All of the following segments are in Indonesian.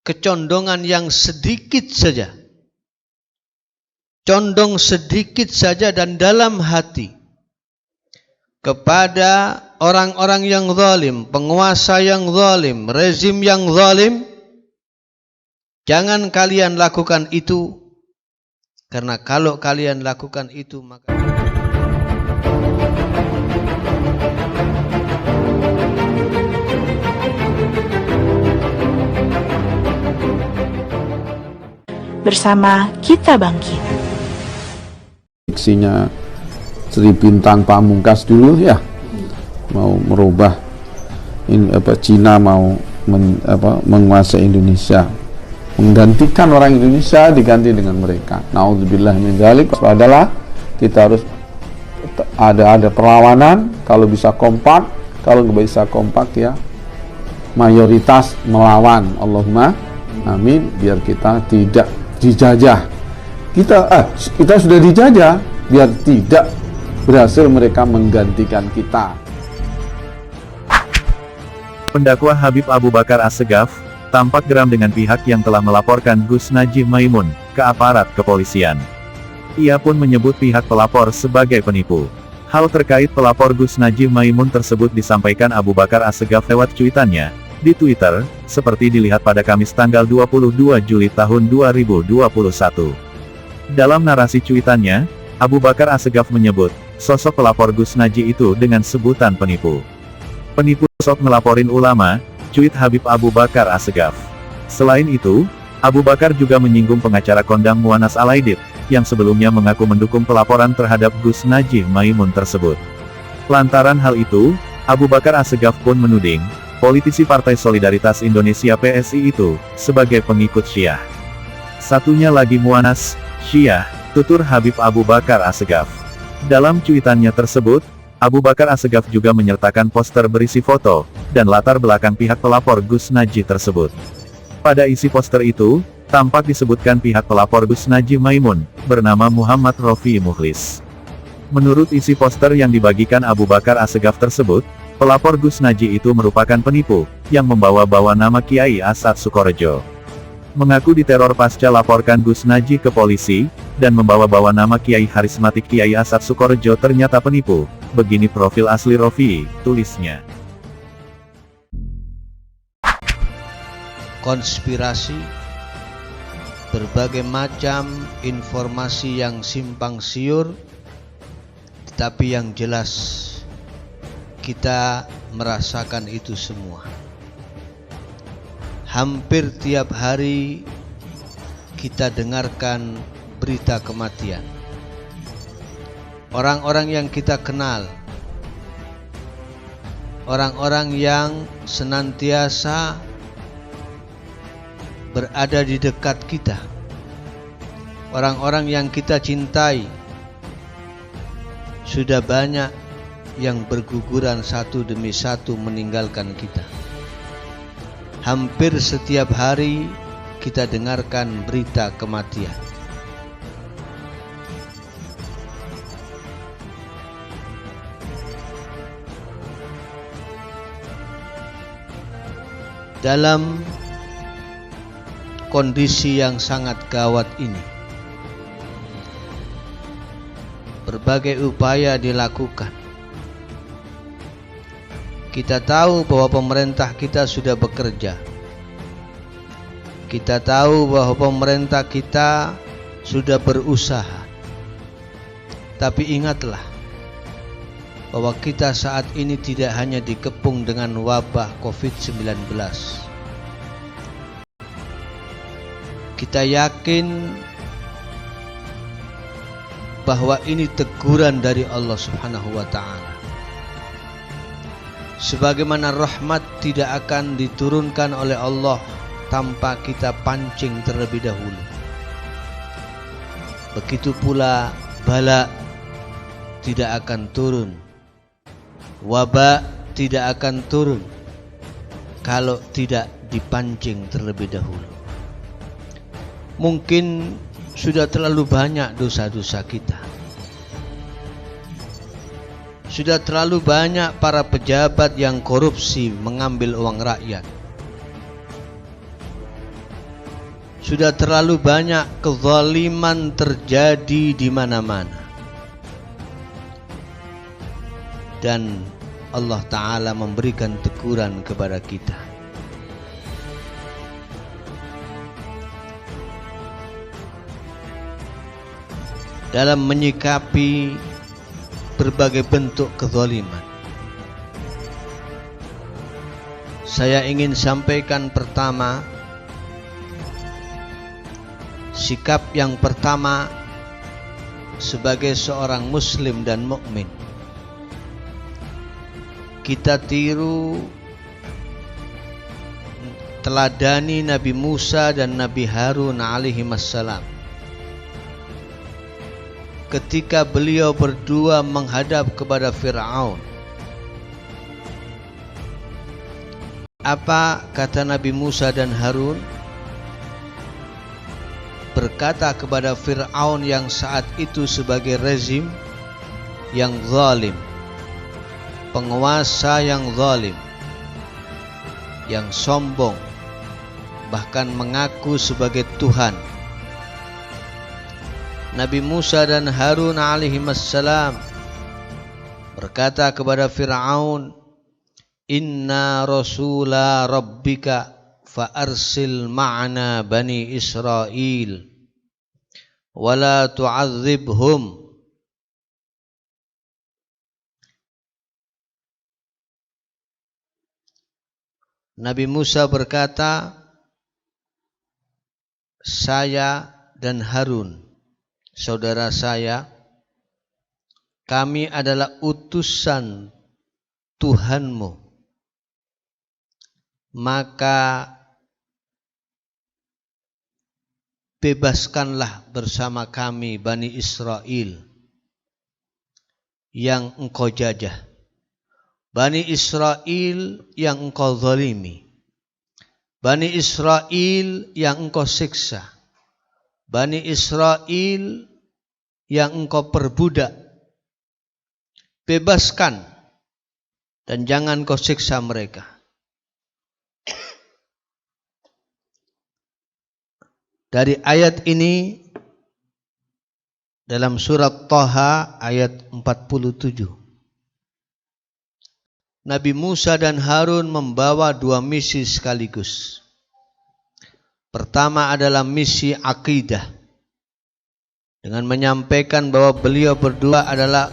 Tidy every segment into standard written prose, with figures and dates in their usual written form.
kecondongan yang sedikit saja, condong sedikit saja dan dalam hati kepada orang-orang yang zalim, penguasa yang zalim, rezim yang zalim, jangan kalian lakukan itu, karena kalau kalian lakukan itu maka bersama Kita Bangkit. Diksinya Sri Bintang Pamungkas dulu ya, mau merubah Cina mau menguasai Indonesia, menggantikan orang Indonesia diganti dengan mereka. Nauzubillah min dzalik. Adalah kita harus ada perlawanan, kalau bisa kompak, kalau nggak bisa kompak ya mayoritas melawan. Allahumma amin, biar kita tidak dijajah. Kita sudah dijajah, biar tidak berhasil mereka menggantikan kita. Pendakwa Habib Abu Bakar As-Segaf tampak geram dengan pihak yang telah melaporkan Gus Najib Maimun ke aparat kepolisian. Ia pun menyebut pihak pelapor sebagai penipu. Hal terkait pelapor Gus Najib Maimun tersebut disampaikan Abu Bakar As-Segaf lewat cuitannya di Twitter, seperti dilihat pada Kamis tanggal 22 Juli tahun 2021. Dalam narasi cuitannya, Abu Bakar As-Segaf menyebut sosok pelapor Gus Najib itu dengan sebutan penipu. Penipu sok ngelaporin ulama, cuit Habib Abu Bakar As-Segaf. Selain itu, Abu Bakar juga menyinggung pengacara kondang Muanas Alaidit, yang sebelumnya mengaku mendukung pelaporan terhadap Gus Najib Maimun tersebut. Lantaran hal itu, Abu Bakar As-Segaf pun menuding politisi Partai Solidaritas Indonesia PSI itu sebagai pengikut Syiah. Satunya lagi Muanas, Syiah, tutur Habib Abu Bakar As-Segaf. Dalam cuitannya tersebut, Abu Bakar As-Segaf juga menyertakan poster berisi foto dan latar belakang pihak pelapor Gus Najib tersebut. Pada isi poster itu, tampak disebutkan pihak pelapor Gus Najib Maimun, bernama Muhammad Rofi Mukhlis. Menurut isi poster yang dibagikan Abu Bakar As-Segaf tersebut, pelapor Gus Najib itu merupakan penipu, yang membawa-bawa nama Kiai Asad Sukorejo. Mengaku diteror pasca laporkan Gus Najib ke polisi, dan membawa-bawa nama Kiai Harismatik Kiai Asad Sukorejo ternyata penipu. Begini profil asli Rofi, tulisnya. konspirasi, berbagai macam informasi yang simpang siur, tetapi yang jelas kita merasakan itu semua. Hampir tiap hari kita dengarkan berita kematian. Orang-orang yang kita kenal, orang-orang yang senantiasa berada di dekat kita, orang-orang yang kita cintai, sudah banyak yang berguguran satu demi satu meninggalkan kita. Hampir setiap hari kita dengarkan berita kematian. Dalam kondisi yang sangat gawat ini, berbagai upaya dilakukan. Kita tahu bahwa pemerintah kita sudah bekerja. Kita tahu bahwa pemerintah kita sudah berusaha. Tapi ingatlah bahwa kita saat ini tidak hanya dikepung dengan wabah COVID-19. Kita yakin bahwa ini teguran dari Allah Subhanahu wa Ta'ala. Sebagaimana rahmat tidak akan diturunkan oleh Allah tanpa kita pancing terlebih dahulu, begitu pula bala tidak akan turun, wabah tidak akan turun kalau tidak dipancing terlebih dahulu. Mungkin sudah terlalu banyak dosa-dosa kita. Sudah terlalu banyak para pejabat yang korupsi mengambil uang rakyat. Sudah terlalu banyak kezaliman terjadi di mana-mana. Dan Allah Ta'ala memberikan teguran kepada kita. Dalam menyikapi berbagai bentuk kezaliman. Saya ingin sampaikan pertama, sikap yang pertama sebagai seorang muslim dan mukmin. Kita tiru, teladani Nabi Musa dan Nabi Harun alaihimassalam. Ketika beliau berdua menghadap kepada Fir'aun, apa kata Nabi Musa dan Harun? Berkata kepada Fir'aun yang saat itu sebagai rezim yang zalim, penguasa yang zalim, yang sombong, bahkan mengaku sebagai Tuhan. Nabi Musa dan Harun alaihimassalam berkata kepada Fir'aun, Inna rasula rabbika fa'arsil ma'ana bani Israel wala tu'adzibhum. Nabi Musa berkata, saya dan Harun, saudara saya, kami adalah utusan Tuhanmu. Maka bebaskanlah bersama kami Bani Israel yang engkau jajah, Bani Israel yang engkau zalimi, Bani Israel yang engkau siksa, Bani Israel yang engkau perbudak. Bebaskan dan jangan kau siksa mereka. Dari ayat ini dalam surat Thaha ayat 47. Nabi Musa dan Harun membawa dua misi sekaligus. Pertama adalah misi akidah, dengan menyampaikan bahwa beliau berdua adalah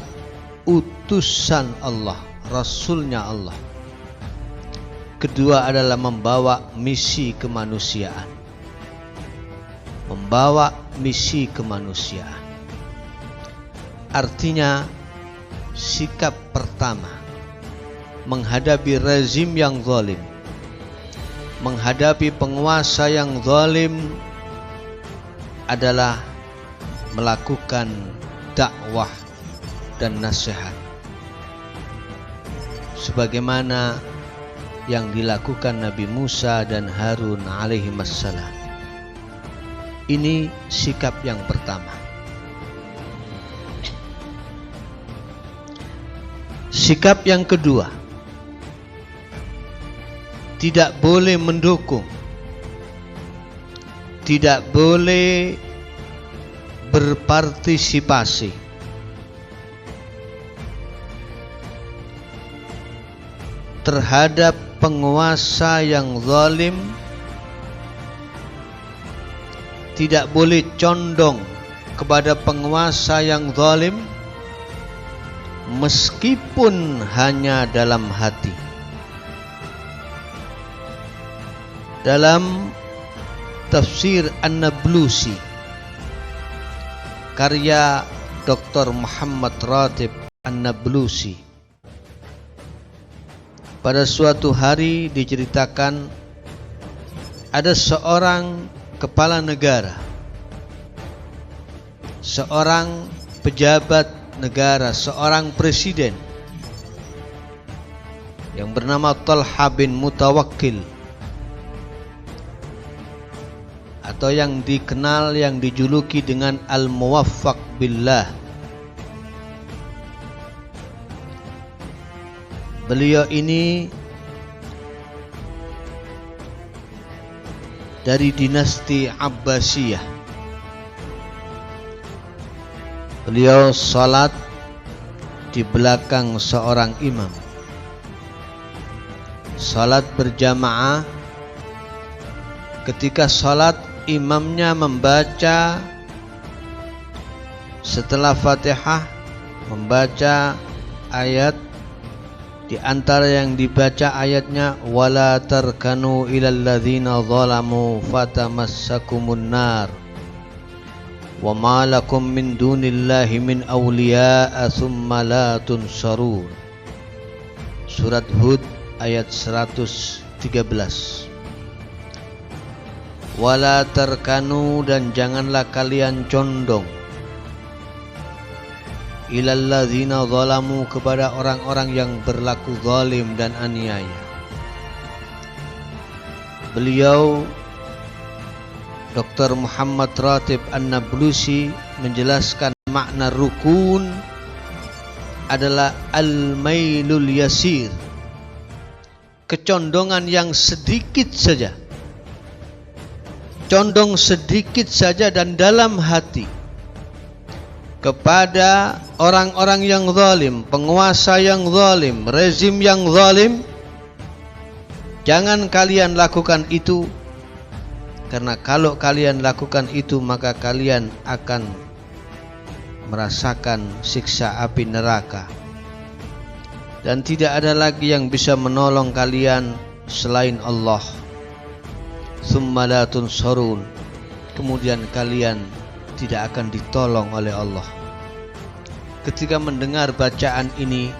utusan Allah, Rasulnya Allah. Kedua adalah membawa misi kemanusiaan. Membawa misi kemanusiaan. Artinya sikap pertama menghadapi rezim yang zalim, menghadapi penguasa yang zalim adalah melakukan dakwah dan nasihat, sebagaimana yang dilakukan Nabi Musa dan Harun alaihimassalam. Ini sikap yang pertama. Sikap yang kedua, tidak boleh mendukung, tidak boleh berpartisipasi terhadap penguasa yang zalim. Tidak boleh condong kepada penguasa yang zalim meskipun hanya dalam hati. Dalam tafsir An-Nablusi karya Dr. Muhammad Ratib An-Nablusi, pada suatu hari diceritakan ada seorang kepala negara, seorang pejabat negara, seorang presiden yang bernama Talha bin Mutawakkil, atau yang dikenal, yang dijuluki dengan Al-Muwaffaq Billah. Beliau ini dari dinasti Abbasiyah. Beliau salat di belakang seorang imam. Salat berjamaah. Ketika salat, imamnya membaca setelah Fatihah, membaca ayat. Di antara yang dibaca ayatnya, wala tarkanu ilal ladzina zalamu fatamassakumun nar wa ma lakum min dunillahi min awliya'a thumma la tunsarun. Surat Hud ayat 113. Wala tarkanu, dan janganlah kalian condong, ilal ladzina zalamu, kepada orang-orang yang berlaku zalim dan aniaya. Beliau Dr. Muhammad Ratib An-Nablusi menjelaskan makna rukun adalah al-mailul yasir, kecondongan yang sedikit saja, condong sedikit saja dan dalam hati kepada orang-orang yang zalim, penguasa yang zalim, rezim yang zalim. Jangan kalian lakukan itu, karena kalau kalian lakukan itu maka kalian akan merasakan siksa api neraka, dan tidak ada lagi yang bisa menolong kalian selain Allah. Tsumma la tunsarun, kemudian kalian tidak akan ditolong oleh Allah. Ketika mendengar bacaan ini,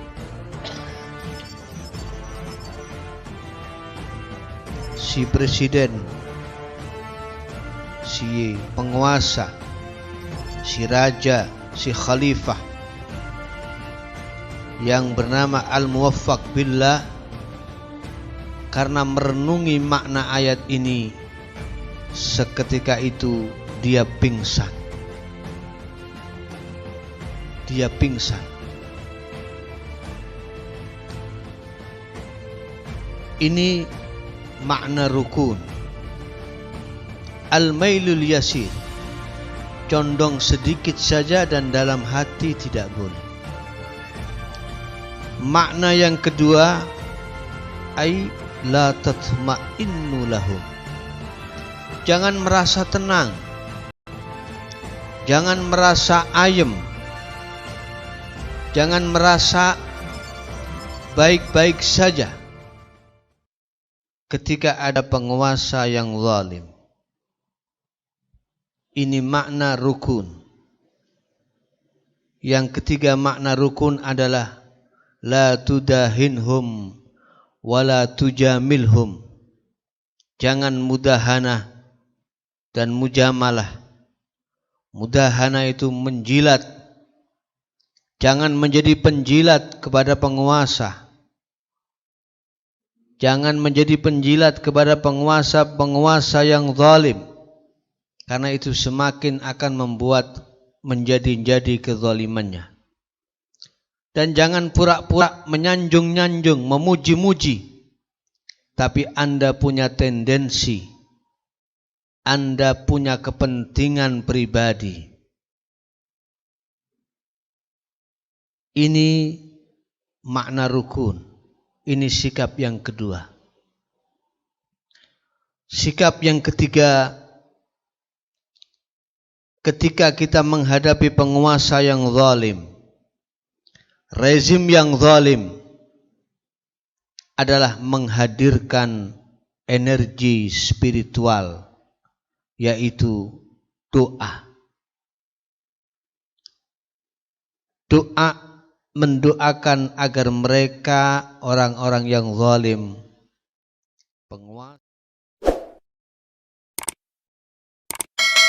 si presiden, si penguasa, si raja, si khalifah yang bernama Al-Muwaffaq Billah, karena merenungi makna ayat ini, seketika itu dia pingsan. Dia pingsan. Ini makna rukun. Al-mailul yasir, condong sedikit saja dan dalam hati tidak boleh. Makna yang kedua, ai la tatma'innu lahum, jangan merasa tenang, jangan merasa ayem, jangan merasa baik-baik saja ketika ada penguasa yang zalim. Ini makna rukun. Yang ketiga makna rukun adalah la tudahinhum wa la tujamilhum, jangan mudahana dan mujamalah. Mudahana itu menjilat, jangan menjadi penjilat kepada penguasa. Jangan menjadi penjilat kepada penguasa-penguasa yang zalim, karena itu semakin akan membuat menjadi-jadi kezalimannya. Dan jangan pura-pura menyanjung-nyanjung, memuji-muji, tapi Anda punya tendensi, Anda punya kepentingan pribadi. Ini makna rukun. Ini sikap yang kedua. Sikap yang ketiga, ketika kita menghadapi penguasa yang zalim, rezim yang zalim, adalah menghadirkan energi spiritual, yaitu doa. Doa mendoakan agar mereka, orang-orang yang zalim, penguasa